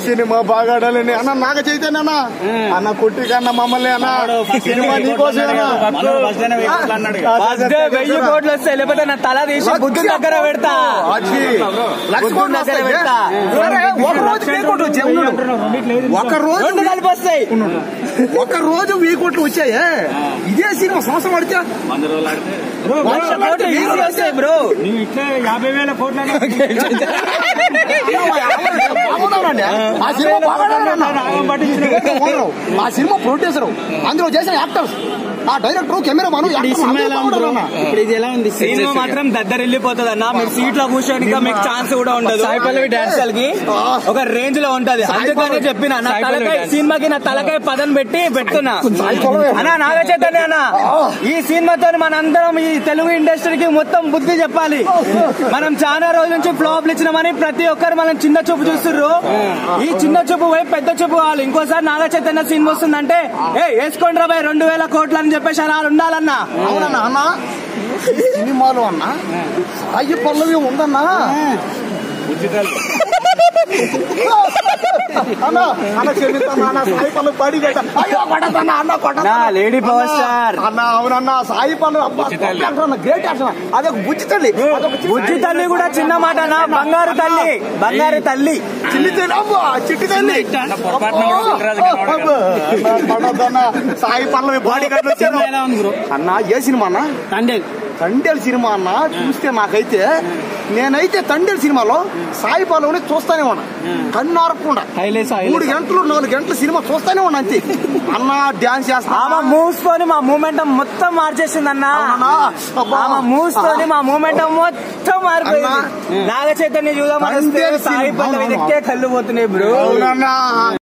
Cinema బాగా ఆడాలని అన్న. నాగ చైతన్య అన్న, అన్న కొట్టి కన్నా మమ్మల్ని అన్న, సినిమా నీకోసం 1000 కోట్లు వస్తాయి, లేకపోతే నా తల తీసి బుద్ధి దగ్గర పెడతా. ఒక రోజు 1000 కోట్లు వచ్చాయే. ఇదే సినిమా సంవత్సరం పడితే 100 కోట్లు వస్తాయి బ్రో. నువ్వు ఇట్లా 50,000 కోట్లు ఆ సినిమా ప్రొడ్యూసర్, అందులో చేసిన యాక్టర్స్, ఆ డైరెక్టర్, కెమెరామాను. ఇప్పుడు ఇది ఎలా ఉంది? సినిమా మాత్రం దగ్గర వెళ్ళిపోతుంది అన్న. మీరు సీట్ లో కూర్చోని మీకు ఛాన్స్ కూడా ఉండదు. సాయి పల్లవి డాన్స్ కి ఒక రేంజ్ లో ఉంటది. అందుకని చెప్పిన నా తలకాయ సినిమాకి నా తలకాయ పదం పెడుతున్నా అన్న. నాగ చైతన్య అన్న, ఈ సినిమాతో మనందరం ఈ తెలుగు ఇండస్ట్రీకి మొత్తం బుద్ధి చెప్పాలి. మనం చాలా రోజుల నుంచి ఫ్లాప్లు ఇచ్చినామని ప్రతి ఒక్కరు మనం చిన్న చూపు చూస్తుర్రు. ఈ చిన్న చూపు పోయి పెద్ద చూపు కావాలి. ఇంకోసారి నాగ చైతన్య సినిమా వస్తుందంటే వేసుకోండి రా 2000 కోట్లు అని చెప్పేసి అలా ఉండాలన్నా. అవునన్నా అన్న, సినిమాలో అన్న సాయి పల్లవి ఉందన్నా. లేడీ పవర్ స్టార్ అన్న. అవునన్నా, సాయి పల్లవి గ్రేట్ యాక్షన్. అదే బుజ్జి తల్లి. బుజ్జి తల్లి కూడా చిన్న మాట అన్న. బంగారు తల్లి, బంగారు తల్లి, చిన్ని తల్లి, చిట్టి తల్లి. సాయి పల్లవి బాడీ గార్డ్ వచ్చారు అన్న. ఏ సినిమా అన్న? తండేల్ సినిమా అన్న. చూస్తే నాకైతే, నేనైతే తండేల్ సినిమాలో సాయి పల్లవిని చూస్తానే ఉన్నా కన్ను ఆరకుండా. 3 గంటలు 4 గంటల సినిమా చూస్తానే ఉన్నా అంతే అన్న. డాన్స్ చేస్తా మూసుకొని మా మూమెంటం మొత్తం మార్చేసింది అన్న. మూసుకొని మా మూమెంటం మొత్తం మారిపోయింది. నాగ చైతన్య చూద్దాం, సాయి పల్లవి కళ్ళు పోతున్నాయి బ్రో.